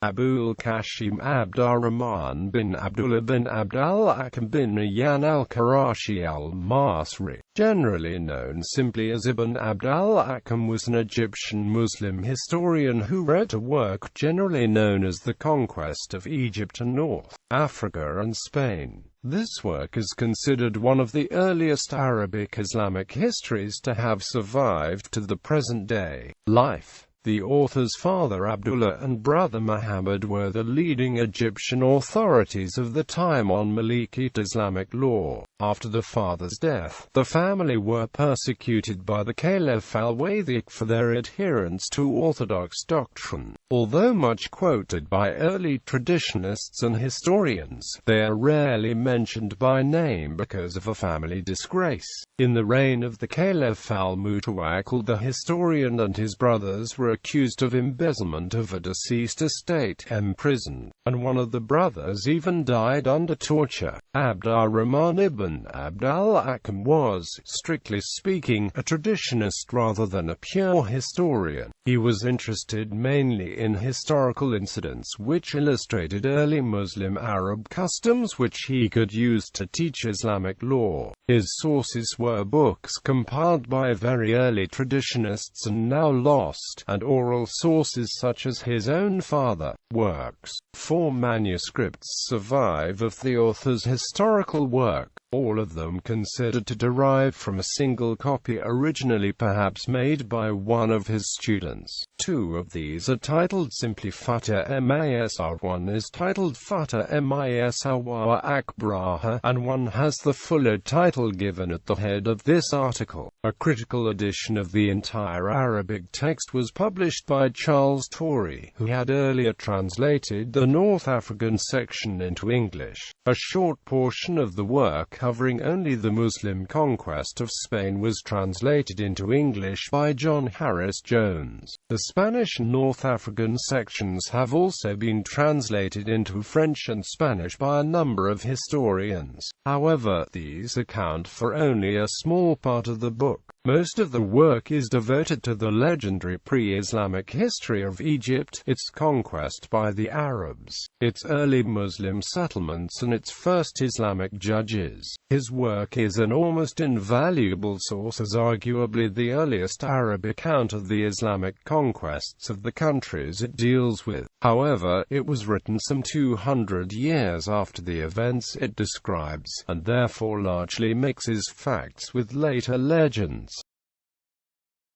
Abul Qasim ʿAbd ar-Raḥman bin Abdullah bin ʿAbd al-Hakam bin Aʿyan al-Qurashī al-Mașrī, generally known simply as Ibn ʿAbd al-Hakam, was an Egyptian Muslim historian who wrote a work generally known as the Conquest of Egypt and North Africa and Spain. This work is considered one of the earliest Arabic Islamic histories to have survived to the present day. Life. The author's father Abdullah and brother Muhammad were the leading Egyptian authorities of the time on Malikite Islamic law. After the father's death, the family were persecuted by the Caliph al-Wathiq for their adherence to orthodox doctrine. Although much quoted by early traditionists and historians, they are rarely mentioned by name because of a family disgrace. In the reign of the Caliph al-Mutawakkil, the historian and his brothers were accused of embezzlement of a deceased estate, imprisoned, and one of the brothers even died under torture. Abd ar-Raḥman ibn Abd al-Hakam was, strictly speaking, a traditionist rather than a pure historian. He was interested mainly in historical incidents which illustrated early Muslim Arab customs which he could use to teach Islamic law. His sources were books compiled by very early traditionists and now lost, and oral sources such as his own father. Works. 4 manuscripts survive of the author's historical work, all of them considered to derive from a single copy originally perhaps made by one of his students. 2 of these are titled simply Fatah Masr, one is titled Fatah Masr wa Akbraha, and one has the fuller title given at the head of this article. A critical edition of the entire Arabic text was published by Charles Torrey, who had earlier translated the North African section into English. A short portion of the work covering only the Muslim conquest of Spain was translated into English by John Harris Jones. The Spanish and North African sections have also been translated into French and Spanish by a number of historians. However, these account for only a small part of the book. Most of the work is devoted to the legendary pre-Islamic history of Egypt, its conquest by the Arabs, its early Muslim settlements and its first Islamic judges. His work is an almost invaluable source as arguably the earliest Arab account of the Islamic conquests of the countries it deals with. However, it was written some 200 years after the events it describes, and therefore largely mixes facts with later legends.